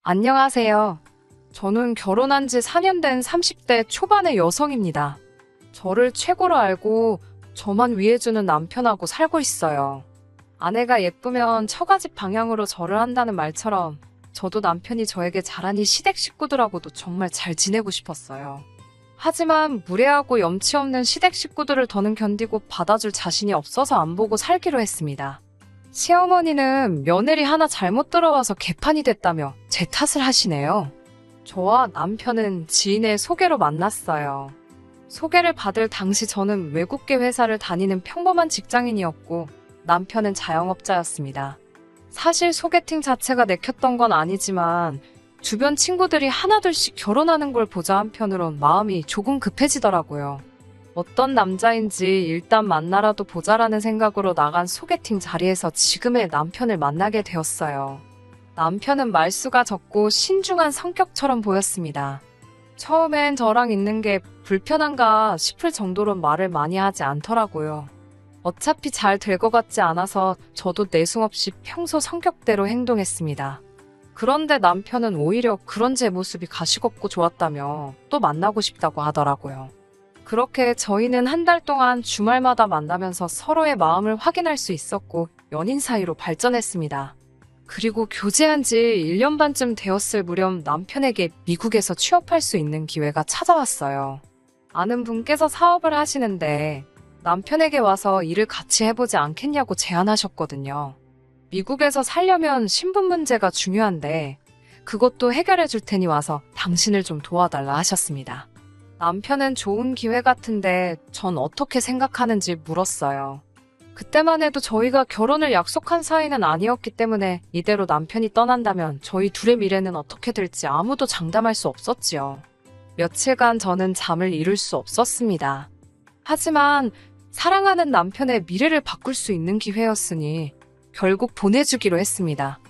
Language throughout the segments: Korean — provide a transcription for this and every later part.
안녕하세요. 저는 결혼한 지 4년 된 30대 초반의 여성입니다. 저를 최고로 알고 저만 위해주는 남편하고 살고 있어요. 아내가 예쁘면 처가집 방향으로 절을 한다는 말처럼 저도 남편이 저에게 잘하니 시댁 식구들하고도 정말 잘 지내고 싶었어요. 하지만 무례하고 염치 없는 시댁 식구들을 더는 견디고 받아줄 자신이 없어서 안 보고 살기로 했습니다. 시어머니는 며느리 하나 잘못 들어와서 개판이 됐다며 제 탓을 하시네요. 저와 남편은 지인의 소개로 만났어요. 소개를 받을 당시 저는 외국계 회사를 다니는 평범한 직장인이었고 남편은 자영업자였습니다. 사실 소개팅 자체가 내켰던 건 아니지만 주변 친구들이 하나둘씩 결혼하는 걸 보자 한편으론 마음이 조금 급해지더라고요. 어떤 남자인지 일단 만나라도 보자라는 생각으로 나간 소개팅 자리에서 지금의 남편을 만나게 되었어요. 남편은 말수가 적고 신중한 성격처럼 보였습니다. 처음엔 저랑 있는 게 불편한가 싶을 정도로 말을 많이 하지 않더라고요. 어차피 잘 될 것 같지 않아서 저도 내숭 없이 평소 성격대로 행동했습니다. 그런데 남편은 오히려 그런 제 모습이 가시겁고 좋았다며 또 만나고 싶다고 하더라고요. 그렇게 저희는 한 달 동안 주말마다 만나면서 서로의 마음을 확인할 수 있었고 연인 사이로 발전했습니다. 그리고 교제한 지 1년 반쯤 되었을 무렵 남편에게 미국에서 취업할 수 있는 기회가 찾아왔어요. 아는 분께서 사업을 하시는데 남편에게 와서 일을 같이 해보지 않겠냐고 제안하셨거든요. 미국에서 살려면 신분 문제가 중요한데 그것도 해결해 줄 테니 와서 당신을 좀 도와달라 하셨습니다. 남편은 좋은 기회 같은데 전 어떻게 생각하는지 물었어요. 그때만 해도 저희가 결혼을 약속한 사이는 아니었기 때문에 이대로 남편이 떠난다면 저희 둘의 미래는 어떻게 될지 아무도 장담할 수 없었지요. 며칠간 저는 잠을 이룰 수 없었습니다. 하지만 사랑하는 남편의 미래를 바꿀 수 있는 기회였으니 결국 보내주기로 했습니다.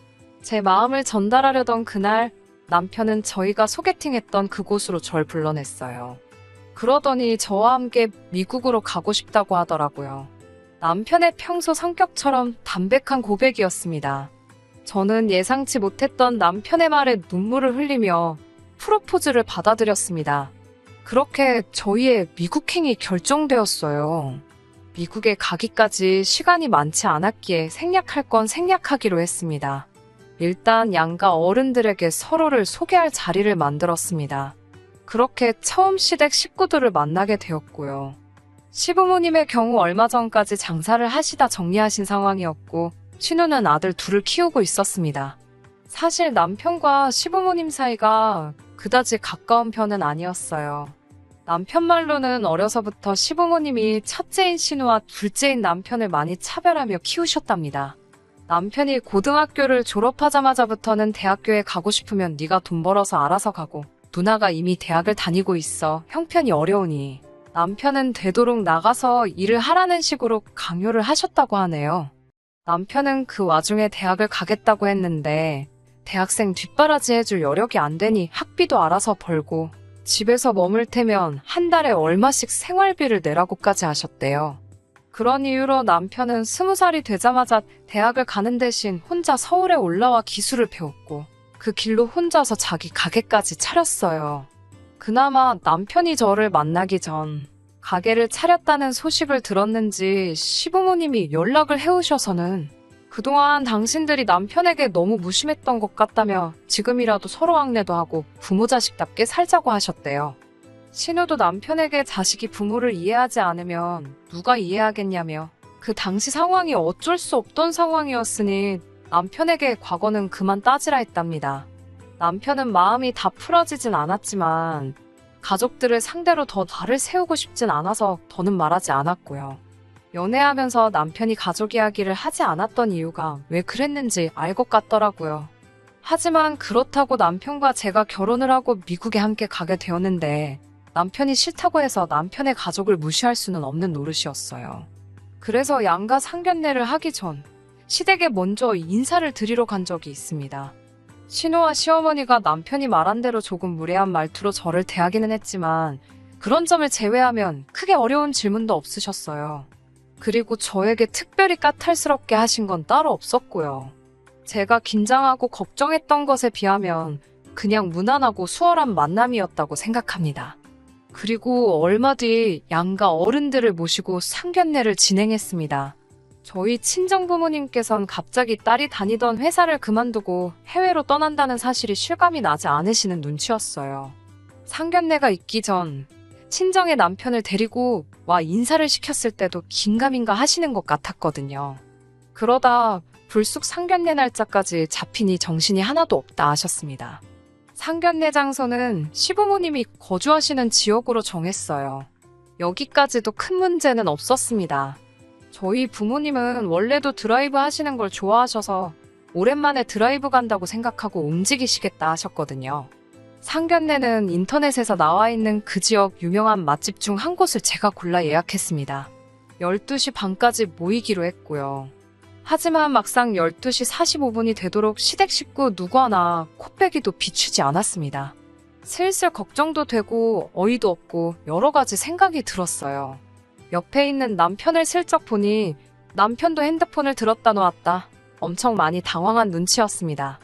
제 마음을 전달하려던 그날 남편은 저희가 소개팅했던 그곳으로 절 불러냈어요. 그러더니 저와 함께 미국으로 가고 싶다고 하더라고요. 남편의 평소 성격처럼 담백한 고백이었습니다. 저는 예상치 못했던 남편의 말에 눈물을 흘리며 프로포즈를 받아들였습니다. 그렇게 저희의 미국행이 결정되었어요. 미국에 가기까지 시간이 많지 않았기에 생략할 건 생략하기로 했습니다. 일단 양가 어른들에게 서로를 소개할 자리를 만들었습니다. 그렇게 처음 시댁 식구들을 만나게 되었고요. 시부모님의 경우 얼마 전까지 장사를 하시다 정리하신 상황이었고 신우는 아들 둘을 키우고 있었습니다. 사실 남편과 시부모님 사이가 그다지 가까운 편은 아니었어요. 남편 말로는 어려서부터 시부모님이 첫째인 신우와 둘째인 남편을 많이 차별하며 키우셨답니다. 남편이 고등학교를 졸업하자마자부터는 대학교에 가고 싶으면 네가 돈 벌어서 알아서 가고 누나가 이미 대학을 다니고 있어 형편이 어려우니 남편은 되도록 나가서 일을 하라는 식으로 강요를 하셨다고 하네요. 남편은 그 와중에 대학을 가겠다고 했는데 대학생 뒷바라지 해줄 여력이 안 되니 학비도 알아서 벌고 집에서 머물 테면 한 달에 얼마씩 생활비를 내라고까지 하셨대요. 그런 이유로 남편은 20살이 되자마자 대학을 가는 대신 혼자 서울에 올라와 기술을 배웠고 그 길로 혼자서 자기 가게까지 차렸어요. 그나마 남편이 저를 만나기 전 가게를 차렸다는 소식을 들었는지 시부모님이 연락을 해오셔서는 그동안 당신들이 남편에게 너무 무심했던 것 같다며 지금이라도 서로 왕래도 하고 부모 자식답게 살자고 하셨대요. 신우도 남편에게 자식이 부모를 이해하지 않으면 누가 이해하겠냐며 그 당시 상황이 어쩔 수 없던 상황이었으니 남편에게 과거는 그만 따지라 했답니다. 남편은 마음이 다 풀어지진 않았지만 가족들을 상대로 더 날을 세우고 싶진 않아서 더는 말하지 않았고요. 연애하면서 남편이 가족 이야기를 하지 않았던 이유가 왜 그랬는지 알 것 같더라고요. 하지만 그렇다고 남편과 제가 결혼을 하고 미국에 함께 가게 되었는데 남편이 싫다고 해서 남편의 가족을 무시할 수는 없는 노릇이었어요. 그래서 양가 상견례를 하기 전 시댁에 먼저 인사를 드리러 간 적이 있습니다. 신우와 시어머니가 남편이 말한 대로 조금 무례한 말투로 저를 대하기는 했지만 그런 점을 제외하면 크게 어려운 질문도 없으셨어요. 그리고 저에게 특별히 까탈스럽게 하신 건 따로 없었고요. 제가 긴장하고 걱정했던 것에 비하면 그냥 무난하고 수월한 만남이었다고 생각합니다. 그리고 얼마 뒤 양가 어른들을 모시고 상견례를 진행했습니다. 저희 친정부모님께선 갑자기 딸이 다니던 회사를 그만두고 해외로 떠난다는 사실이 실감이 나지 않으시는 눈치였어요. 상견례가 있기 전 친정의 남편을 데리고 와 인사를 시켰을 때도 긴가민가 하시는 것 같았거든요. 그러다 불쑥 상견례 날짜까지 잡히니 정신이 하나도 없다 하셨습니다. 상견례 장소는 시부모님이 거주하시는 지역으로 정했어요. 여기까지도 큰 문제는 없었습니다. 저희 부모님은 원래도 드라이브 하시는 걸 좋아하셔서 오랜만에 드라이브 간다고 생각하고 움직이시겠다 하셨거든요. 상견례는 인터넷에서 나와 있는 그 지역 유명한 맛집 중 한 곳을 제가 골라 예약했습니다. 12시 반까지 모이기로 했고요. 하지만 막상 12시 45분이 되도록 시댁 식구 누구 하나 코빼기도 비추지 않았습니다. 슬슬 걱정도 되고 어이도 없고 여러 가지 생각이 들었어요. 옆에 있는 남편을 슬쩍 보니 남편도 핸드폰을 들었다 놓았다. 엄청 많이 당황한 눈치였습니다.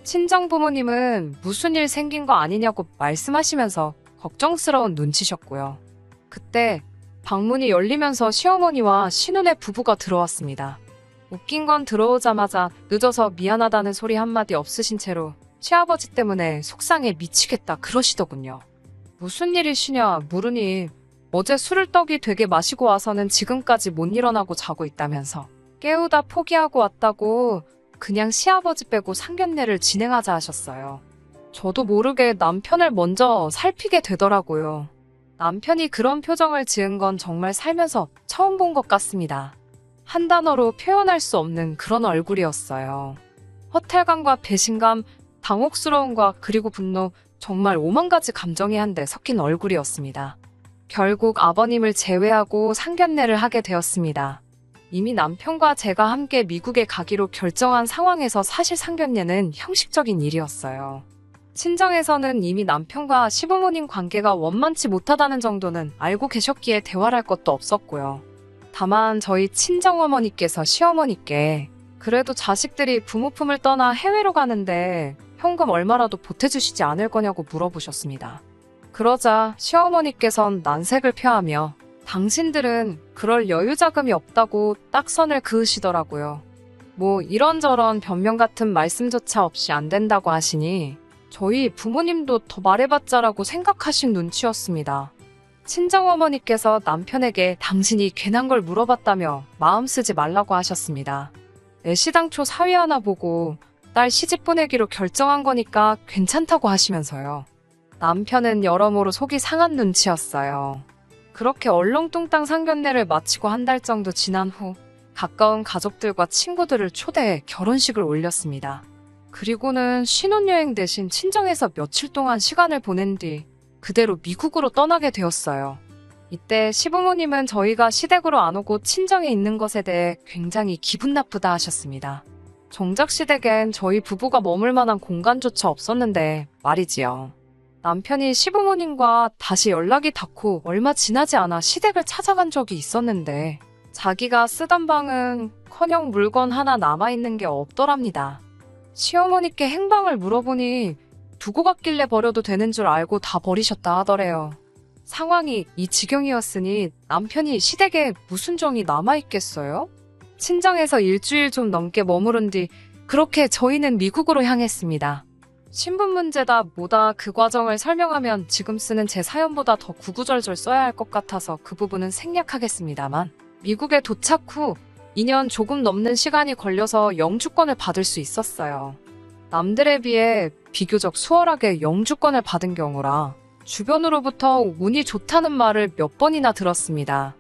친정 부모님은 무슨 일 생긴 거 아니냐고 말씀하시면서 걱정스러운 눈치셨고요. 그때 방문이 열리면서 시어머니와 신혼의 부부가 들어왔습니다. 웃긴 건 들어오자마자 늦어서 미안하다는 소리 한마디 없으신 채로 시아버지 때문에 속상해 미치겠다 그러시더군요. 무슨 일이시냐 물으니 어제 술을 떡이 되게 마시고 와서는 지금까지 못 일어나고 자고 있다면서 깨우다 포기하고 왔다고 그냥 시아버지 빼고 상견례를 진행하자 하셨어요. 저도 모르게 남편을 먼저 살피게 되더라고요. 남편이 그런 표정을 지은 건 정말 살면서 처음 본 것 같습니다. 한 단어로 표현할 수 없는 그런 얼굴이었어요. 허탈감과 배신감, 당혹스러움과 그리고 분노, 정말 오만 가지 감정이 한데 섞인 얼굴이었습니다. 결국 아버님을 제외하고 상견례를 하게 되었습니다. 이미 남편과 제가 함께 미국에 가기로 결정한 상황에서 사실 상견례는 형식적인 일이었어요. 친정에서는 이미 남편과 시부모님 관계가 원만치 못하다는 정도는 알고 계셨기에 대화를 할 것도 없었고요. 다만 저희 친정어머니께서 시어머니께 그래도 자식들이 부모 품을 떠나 해외로 가는데 현금 얼마라도 보태주시지 않을 거냐고 물어보셨습니다. 그러자 시어머니께선 난색을 표하며 당신들은 그럴 여유 자금이 없다고 딱 선을 그으시더라고요. 뭐 이런저런 변명 같은 말씀조차 없이 안 된다고 하시니 저희 부모님도 더 말해봤자라고 생각하신 눈치였습니다. 친정어머니께서 남편에게 당신이 괜한 걸 물어봤다며 마음 쓰지 말라고 하셨습니다. 애시당초 사위 하나 보고 딸 시집 보내기로 결정한 거니까 괜찮다고 하시면서요. 남편은 여러모로 속이 상한 눈치였어요. 그렇게 얼렁뚱땅 상견례를 마치고 한 달 정도 지난 후 가까운 가족들과 친구들을 초대해 결혼식을 올렸습니다. 그리고는 신혼여행 대신 친정에서 며칠 동안 시간을 보낸 뒤 그대로 미국으로 떠나게 되었어요. 이때 시부모님은 저희가 시댁으로 안 오고 친정에 있는 것에 대해 굉장히 기분 나쁘다 하셨습니다. 정작 시댁엔 저희 부부가 머물 만한 공간조차 없었는데 말이지요. 남편이 시부모님과 다시 연락이 닿고 얼마 지나지 않아 시댁을 찾아간 적이 있었는데 자기가 쓰던 방은 커녕 물건 하나 남아있는 게 없더랍니다. 시어머니께 행방을 물어보니 두고 갔길래 버려도 되는 줄 알고 다 버리셨다 하더래요. 상황이 이 지경이었으니 남편이 시댁에 무슨 정이 남아있겠어요? 친정에서 일주일 좀 넘게 머무른 뒤 그렇게 저희는 미국으로 향했습니다. 신분 문제다 뭐다 그 과정을 설명하면 지금 쓰는 제 사연보다 더 구구절절 써야 할 것 같아서 그 부분은 생략하겠습니다만 미국에 도착 후 2년 조금 넘는 시간이 걸려서 영주권을 받을 수 있었어요. 남들에 비해 비교적 수월하게 영주권을 받은 경우라 주변으로부터 운이 좋다는 말을 몇 번이나 들었습니다.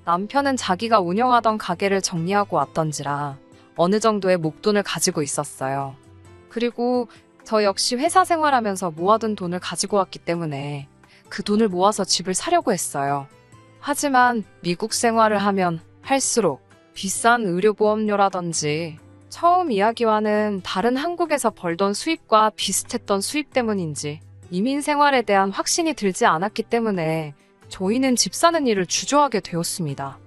남편은 자기가 운영하던 가게를 정리하고 왔던지라 어느 정도의 목돈을 가지고 있었어요. 그리고 저 역시 회사 생활하면서 모아둔 돈을 가지고 왔기 때문에 그 돈을 모아서 집을 사려고 했어요. 하지만 미국 생활을 하면 할수록 비싼 의료보험료라든지 처음 이야기와는 다른 한국에서 벌던 수입과 비슷했던 수입 때문인지 이민 생활에 대한 확신이 들지 않았기 때문에 저희는 집 사는 일을 주저하게 되었습니다.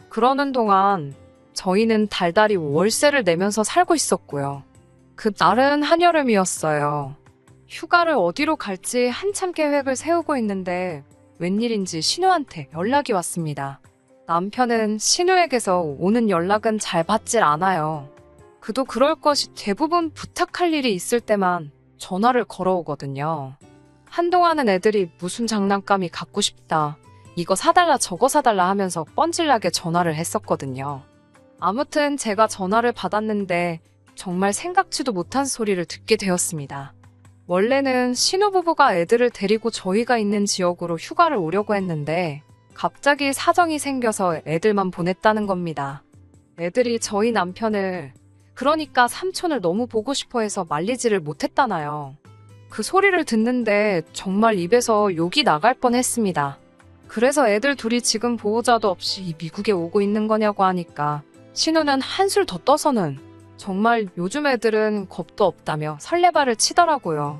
그러는 동안 저희는 달달이 월세를 내면서 살고 있었고요. 그 날은 한여름이었어요. 휴가를 어디로 갈지 한참 계획을 세우고 있는데 웬일인지 신우한테 연락이 왔습니다. 남편은 신우에게서 오는 연락은 잘 받질 않아요. 그도 그럴 것이 대부분 부탁할 일이 있을 때만 전화를 걸어오거든요. 한동안은 애들이 무슨 장난감이 갖고 싶다, 이거 사달라 저거 사달라 하면서 뻔질나게 전화를 했었거든요. 아무튼 제가 전화를 받았는데 정말 생각지도 못한 소리를 듣게 되었습니다. 원래는 신혼부부가 애들을 데리고 저희가 있는 지역으로 휴가를 오려고 했는데 갑자기 사정이 생겨서 애들만 보냈다는 겁니다. 애들이 저희 남편을, 그러니까 삼촌을 너무 보고 싶어 해서 말리지를 못했다나요. 그 소리를 듣는데 정말 입에서 욕이 나갈 뻔했습니다. 그래서 애들 둘이 지금 보호자도 없이 미국에 오고 있는 거냐고 하니까 신우는 한술 더 떠서는 정말 요즘 애들은 겁도 없다며 설레발을 치더라고요.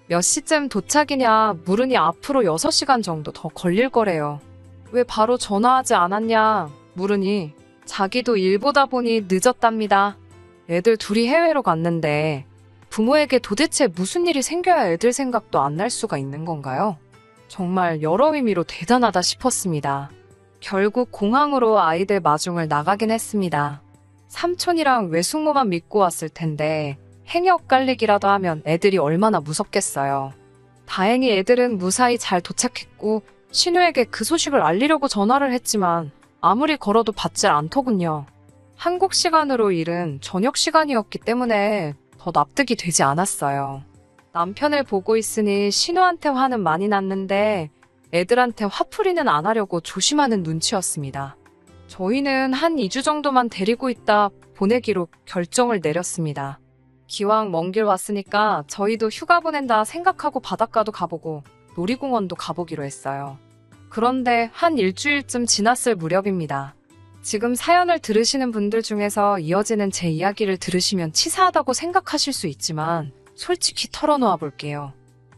몇 시쯤 도착이냐 물으니 앞으로 6시간 정도 더 걸릴 거래요. 왜 바로 전화하지 않았냐 물으니 자기도 일 보다 보니 늦었답니다. 애들 둘이 해외로 갔는데 부모에게 도대체 무슨 일이 생겨야 애들 생각도 안 날 수가 있는 건가요? 정말 여러 의미로 대단하다 싶었습니다. 결국 공항으로 아이들 마중을 나가긴 했습니다. 삼촌이랑 외숙모만 믿고 왔을 텐데 행여 엇갈리기라도 하면 애들이 얼마나 무섭겠어요. 다행히 애들은 무사히 잘 도착했고 신우에게 그 소식을 알리려고 전화를 했지만 아무리 걸어도 받질 않더군요. 한국 시간으로 이른 저녁 시간이었기 때문에 더 납득이 되지 않았어요. 남편을 보고 있으니 신우한테 화는 많이 났는데 애들한테 화풀이는 안 하려고 조심하는 눈치였습니다. 저희는 한 2주 정도만 데리고 있다 보내기로 결정을 내렸습니다. 기왕 먼 길 왔으니까 저희도 휴가 보낸다 생각하고 바닷가도 가보고 놀이공원도 가보기로 했어요. 그런데 한 일주일쯤 지났을 무렵입니다. 지금 사연을 들으시는 분들 중에서 이어지는 제 이야기를 들으시면 치사하다고 생각하실 수 있지만 솔직히 털어놓아 볼게요.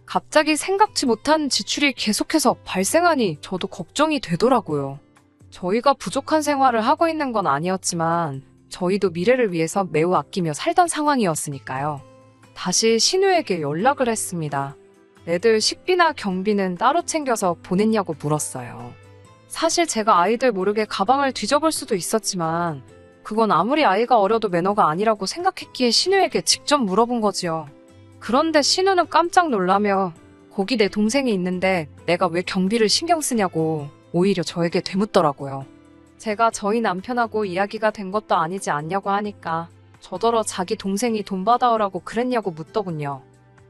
갑자기 생각지 못한 지출이 계속해서 발생하니 저도 걱정이 되더라고요. 저희가 부족한 생활을 하고 있는 건 아니었지만 저희도 미래를 위해서 매우 아끼며 살던 상황이었으니까요. 다시 신우에게 연락을 했습니다. 애들 식비나 경비는 따로 챙겨서 보냈냐고 물었어요. 사실 제가 아이들 모르게 가방을 뒤져볼 수도 있었지만 그건 아무리 아이가 어려도 매너가 아니라고 생각했기에 신우에게 직접 물어본 거지요. 그런데 신우는 깜짝 놀라며 거기 내 동생이 있는데 내가 왜 경비를 신경 쓰냐고 오히려 저에게 되묻더라고요. 제가 저희 남편하고 이야기가 된 것도 아니지 않냐고 하니까 저더러 자기 동생이 돈 받아오라고 그랬냐고 묻더군요.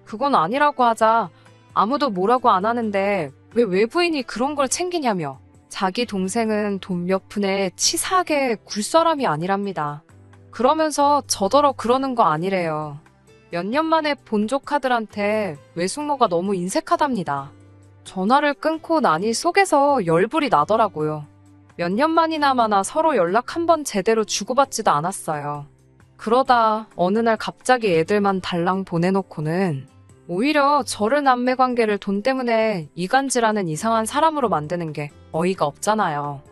그건 아니라고 하자 아무도 뭐라고 안 하는데 왜 외부인이 그런 걸 챙기냐며 자기 동생은 돈 몇 푼에 치사하게 굴 사람이 아니랍니다. 그러면서 저더러 그러는 거 아니래요. 몇 년 만에 본 조카들한테 외숙모가 너무 인색하답니다. 전화를 끊고 나니 속에서 열불이 나더라고요. 몇 년 만이나마나 서로 연락 한 번 제대로 주고받지도 않았어요. 그러다 어느 날 갑자기 애들만 달랑 보내놓고는 오히려 저를 남매관계를 돈 때문에 이간질하는 이상한 사람으로 만드는 게 어이가 없잖아요.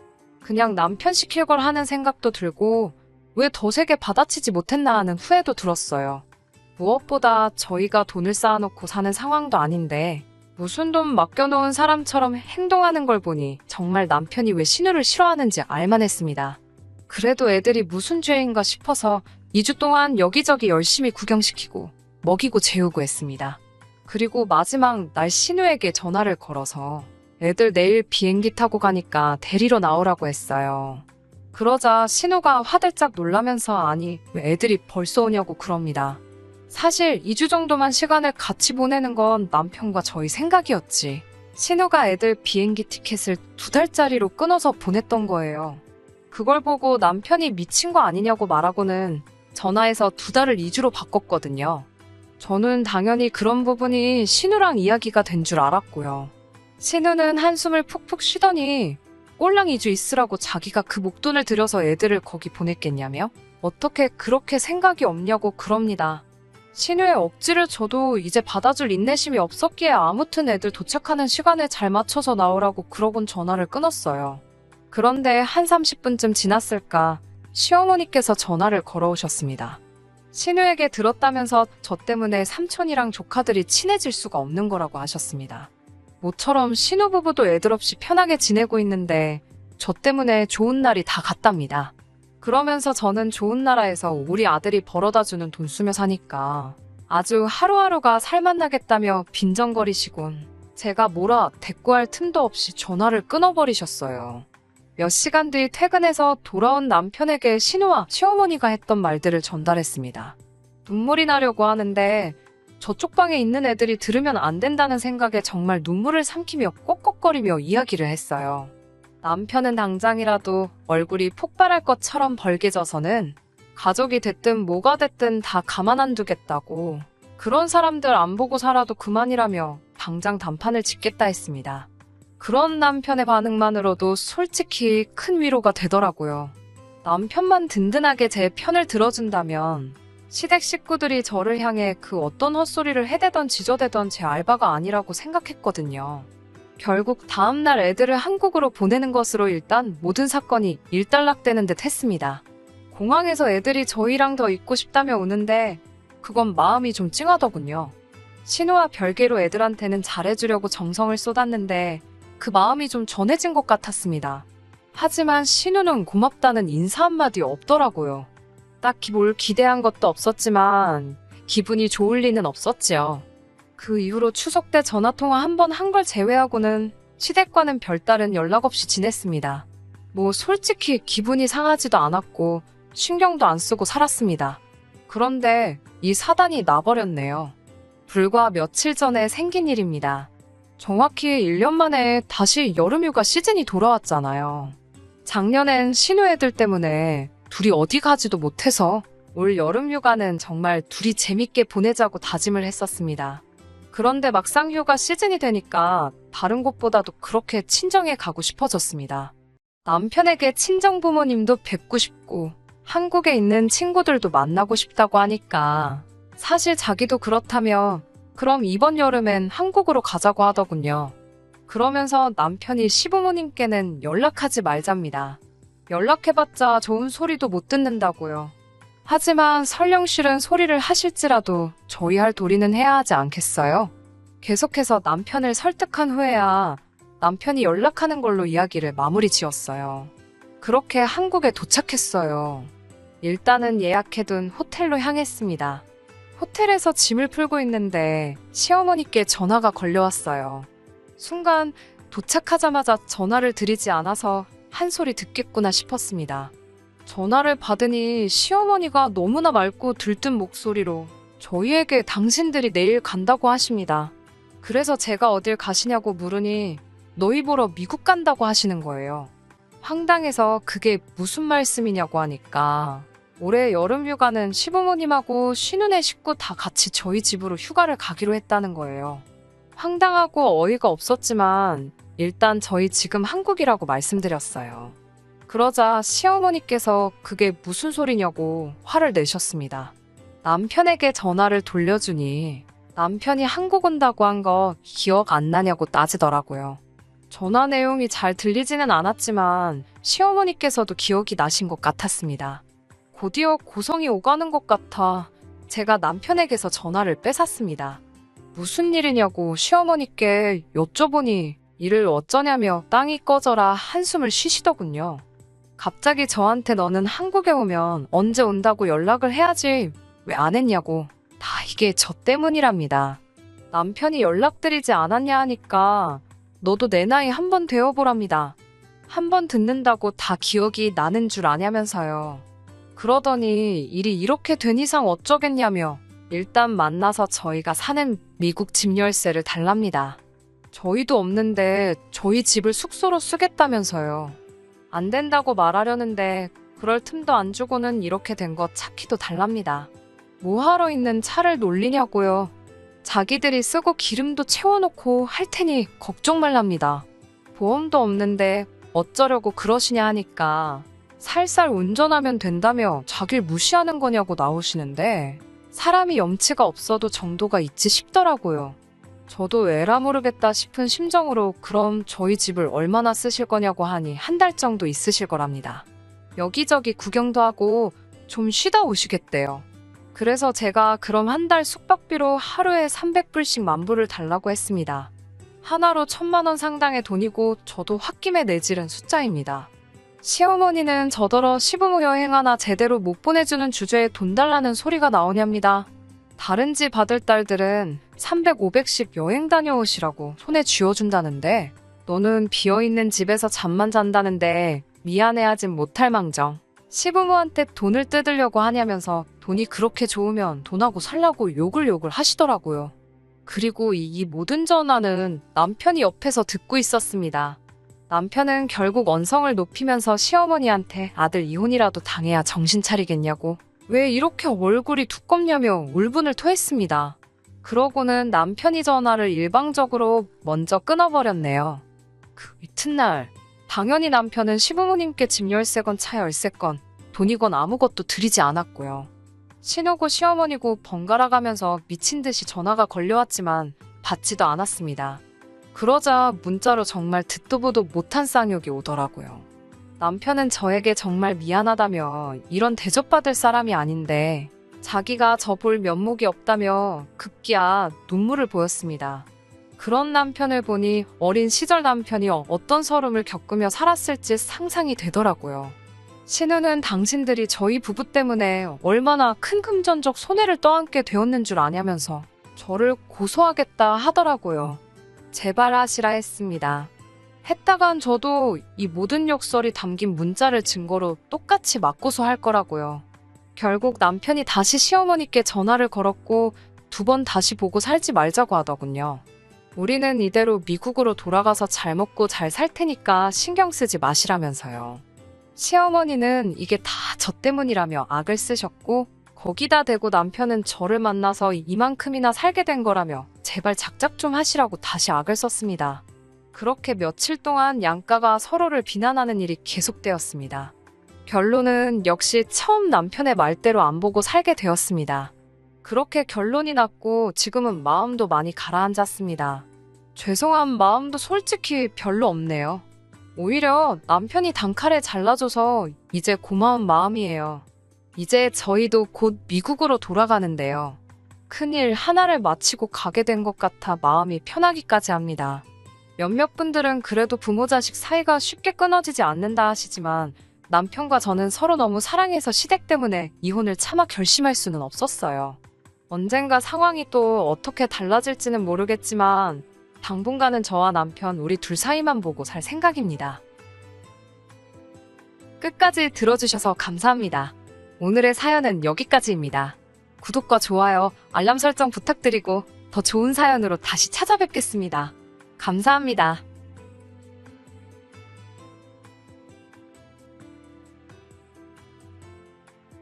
그냥 남편 시킬 걸 하는 생각도 들고 왜 더 세게 받아치지 못했나 하는 후회도 들었어요. 무엇보다 저희가 돈을 쌓아놓고 사는 상황도 아닌데 무슨 돈 맡겨놓은 사람처럼 행동하는 걸 보니 정말 남편이 왜 신우를 싫어하는지 알만했습니다. 그래도 애들이 무슨 죄인가 싶어서 2주 동안 여기저기 열심히 구경시키고 먹이고 재우고 했습니다. 그리고 마지막 날 신우에게 전화를 걸어서 애들 내일 비행기 타고 가니까 데리러 나오라고 했어요. 그러자 신우가 화들짝 놀라면서 아니 왜 애들이 벌써 오냐고 그럽니다. 사실 2주 정도만 시간을 같이 보내는 건 남편과 저희 생각이었지. 신우가 애들 비행기 티켓을 2달짜리로 끊어서 보냈던 거예요. 그걸 보고 남편이 미친 거 아니냐고 말하고는 전화해서 2달을 2주로 바꿨거든요. 저는 당연히 그런 부분이 신우랑 이야기가 된 줄 알았고요. 신우는 한숨을 푹푹 쉬더니 꼴랑 2주 있으라고 자기가 그 목돈을 들여서 애들을 거기 보냈겠냐며? 어떻게 그렇게 생각이 없냐고 그럽니다. 신우의 억지를 저도 이제 받아줄 인내심이 없었기에 아무튼 애들 도착하는 시간에 잘 맞춰서 나오라고 그러곤 전화를 끊었어요. 그런데 한 30분쯤 지났을까 시어머니께서 전화를 걸어오셨습니다. 신우에게 들었다면서 저 때문에 삼촌이랑 조카들이 친해질 수가 없는 거라고 하셨습니다. 모처럼 신우 부부도 애들 없이 편하게 지내고 있는데 저 때문에 좋은 날이 다 갔답니다. 그러면서 저는 좋은 나라에서 우리 아들이 벌어다주는 돈 쓰며 사니까 아주 하루하루가 살맛나겠다며 빈정거리시곤 제가 뭐라 대꾸할 틈도 없이 전화를 끊어버리셨어요. 몇 시간 뒤 퇴근해서 돌아온 남편에게 신우와 시어머니가 했던 말들을 전달했습니다. 눈물이 나려고 하는데 저쪽 방에 있는 애들이 들으면 안 된다는 생각에 정말 눈물을 삼키며 꺽꺽거리며 이야기를 했어요. 남편은 당장이라도 얼굴이 폭발할 것처럼 벌개져서는 가족이 됐든 뭐가 됐든 다 가만 안 두겠다고, 그런 사람들 안 보고 살아도 그만이라며 당장 단판을 짓겠다 했습니다. 그런 남편의 반응만으로도 솔직히 큰 위로가 되더라고요. 남편만 든든하게 제 편을 들어준다면 시댁 식구들이 저를 향해 그 어떤 헛소리를 해대던 지저대던 제 알바가 아니라고 생각했거든요. 결국 다음날 애들을 한국으로 보내는 것으로 일단 모든 사건이 일단락되는 듯 했습니다. 공항에서 애들이 저희랑 더 있고 싶다며 우는데 그건 마음이 좀 찡하더군요. 신우와 별개로 애들한테는 잘해주려고 정성을 쏟았는데 그 마음이 좀 전해진 것 같았습니다. 하지만 신우는 고맙다는 인사 한마디 없더라고요. 딱히 뭘 기대한 것도 없었지만 기분이 좋을 리는 없었지요. 그 이후로 추석 때 전화통화 한 번 한 걸 제외하고는 시댁과는 별다른 연락 없이 지냈습니다. 뭐 솔직히 기분이 상하지도 않았고 신경도 안 쓰고 살았습니다. 그런데 이 사단이 나버렸네요. 불과 며칠 전에 생긴 일입니다. 정확히 1년 만에 다시 여름휴가 시즌이 돌아왔잖아요. 작년엔 신우 애들 때문에 둘이 어디 가지도 못해서 올 여름휴가는 정말 둘이 재밌게 보내자고 다짐을 했었습니다. 그런데 막상 휴가 시즌이 되니까 다른 곳보다도 그렇게 친정에 가고 싶어졌습니다. 남편에게 친정 부모님도 뵙고 싶고 한국에 있는 친구들도 만나고 싶다고 하니까 사실 자기도 그렇다며 그럼 이번 여름엔 한국으로 가자고 하더군요. 그러면서 남편이 시부모님께는 연락하지 말잡니다. 연락해봤자 좋은 소리도 못 듣는다고요. 하지만 설령 싫은 소리를 하실지라도 저희 할 도리는 해야 하지 않겠어요? 계속해서 남편을 설득한 후에야 남편이 연락하는 걸로 이야기를 마무리 지었어요. 그렇게 한국에 도착했어요. 일단은 예약해둔 호텔로 향했습니다. 호텔에서 짐을 풀고 있는데 시어머니께 전화가 걸려왔어요. 순간 도착하자마자 전화를 드리지 않아서 한 소리 듣겠구나 싶었습니다. 전화를 받으니 시어머니가 너무나 맑고 들뜬 목소리로 저희에게 당신들이 내일 간다고 하십니다. 그래서 제가 어딜 가시냐고 물으니 너희 보러 미국 간다고 하시는 거예요. 황당해서 그게 무슨 말씀이냐고 하니까 올해 여름휴가는 시부모님하고 신우네 식구 다 같이 저희 집으로 휴가를 가기로 했다는 거예요. 황당하고 어이가 없었지만 일단 저희 지금 한국이라고 말씀드렸어요. 그러자 시어머니께서 그게 무슨 소리냐고 화를 내셨습니다. 남편에게 전화를 돌려주니 남편이 한국 온다고 한 거 기억 안 나냐고 따지더라고요. 전화 내용이 잘 들리지는 않았지만 시어머니께서도 기억이 나신 것 같았습니다. 곧이어 고성이 오가는 것 같아 제가 남편에게서 전화를 뺏었습니다. 무슨 일이냐고 시어머니께 여쭤보니 이를 어쩌냐며 땅이 꺼져라 한숨을 쉬시더군요. 갑자기 저한테 너는 한국에 오면 언제 온다고 연락을 해야지 왜 안 했냐고. 다 이게 저 때문이랍니다. 남편이 연락드리지 않았냐 하니까 너도 내 나이 한 번 되어보랍니다. 한 번 듣는다고 다 기억이 나는 줄 아냐면서요. 그러더니 일이 이렇게 된 이상 어쩌겠냐며 일단 만나서 저희가 사는 미국 집 열쇠를 달랍니다. 저희도 없는데 저희 집을 숙소로 쓰겠다면서요. 안 된다고 말하려는데 그럴 틈도 안 주고는 이렇게 된 거 차키도 달랍니다. 뭐하러 있는 차를 놀리냐고요. 자기들이 쓰고 기름도 채워놓고 할 테니 걱정 말랍니다. 보험도 없는데 어쩌려고 그러시냐 하니까 살살 운전하면 된다며 자길 무시하는 거냐고 나오시는데 사람이 염치가 없어도 정도가 있지 싶더라고요. 저도 에라 모르겠다 싶은 심정으로 그럼 저희 집을 얼마나 쓰실 거냐고 하니 한 달 정도 있으실 거랍니다. 여기저기 구경도 하고 좀 쉬다 오시겠대요. 그래서 제가 그럼 한 달 숙박비로 하루에 300불씩 만불을 달라고 했습니다. 하나로 1,000만 원 상당의 돈이고 저도 홧김에 내지른 숫자입니다. 시어머니는 저더러 시부모 여행 하나 제대로 못 보내주는 주제에 돈 달라는 소리가 나오냐입니다. 다른 집 아들 딸들은 300, 500씩 여행 다녀오시라고 손에 쥐어준다는데 너는 비어있는 집에서 잠만 잔다는데 미안해하진 못할 망정. 시부모한테 돈을 뜯으려고 하냐면서 돈이 그렇게 좋으면 돈하고 살라고 욕을 하시더라고요. 그리고 이 모든 전화는 남편이 옆에서 듣고 있었습니다. 남편은 결국 언성을 높이면서 시어머니한테 아들 이혼이라도 당해야 정신 차리겠냐고 왜 이렇게 얼굴이 두껍냐며 울분을 토했습니다. 그러고는 남편이 전화를 일방적으로 먼저 끊어버렸네요. 그 이튿날 당연히 남편은 시부모님께 집 열쇠건 차 열쇠건 돈이건 아무것도 드리지 않았고요. 신우고 시어머니고 번갈아 가면서 미친 듯이 전화가 걸려왔지만 받지도 않았습니다. 그러자 문자로 정말 듣도 보도 못한 쌍욕이 오더라고요. 남편은 저에게 정말 미안하다며 이런 대접받을 사람이 아닌데 자기가 저 볼 면목이 없다며 급기야 눈물을 보였습니다. 그런 남편을 보니 어린 시절 남편이 어떤 서름을 겪으며 살았을지 상상이 되더라고요. 신우는 당신들이 저희 부부 때문에 얼마나 큰 금전적 손해를 떠안게 되었는 줄 아냐면서 저를 고소하겠다 하더라고요. 제발 하시라 했습니다. 했다간 저도 이 모든 욕설이 담긴 문자를 증거로 똑같이 맞고서 할 거라고요. 결국 남편이 다시 시어머니께 전화를 걸었고 2번 다시 보고 살지 말자고 하더군요. 우리는 이대로 미국으로 돌아가서 잘 먹고 잘 살 테니까 신경 쓰지 마시라면서요. 시어머니는 이게 다 저 때문이라며 악을 쓰셨고 거기다 대고 남편은 저를 만나서 이만큼이나 살게 된 거라며 제발 작작 좀 하시라고 다시 악을 썼습니다. 그렇게 며칠 동안 양가가 서로를 비난하는 일이 계속되었습니다. 결론은 역시 처음 남편의 말대로 안 보고 살게 되었습니다. 그렇게 결론이 났고 지금은 마음도 많이 가라앉았습니다. 죄송한 마음도 솔직히 별로 없네요. 오히려 남편이 단칼에 잘라줘서 이제 고마운 마음이에요. 이제 저희도 곧 미국으로 돌아가는데요. 큰일 하나를 마치고 가게 된 것 같아 마음이 편하기까지 합니다. 몇몇 분들은 그래도 부모 자식 사이가 쉽게 끊어지지 않는다 하시지만 남편과 저는 서로 너무 사랑해서 시댁 때문에 이혼을 차마 결심할 수는 없었어요. 언젠가 상황이 또 어떻게 달라질지는 모르겠지만 당분간은 저와 남편 우리 둘 사이만 보고 살 생각입니다. 끝까지 들어주셔서 감사합니다. 오늘의 사연은 여기까지입니다. 구독과 좋아요, 알람 설정 부탁드리고 더 좋은 사연으로 다시 찾아뵙겠습니다. 감사합니다.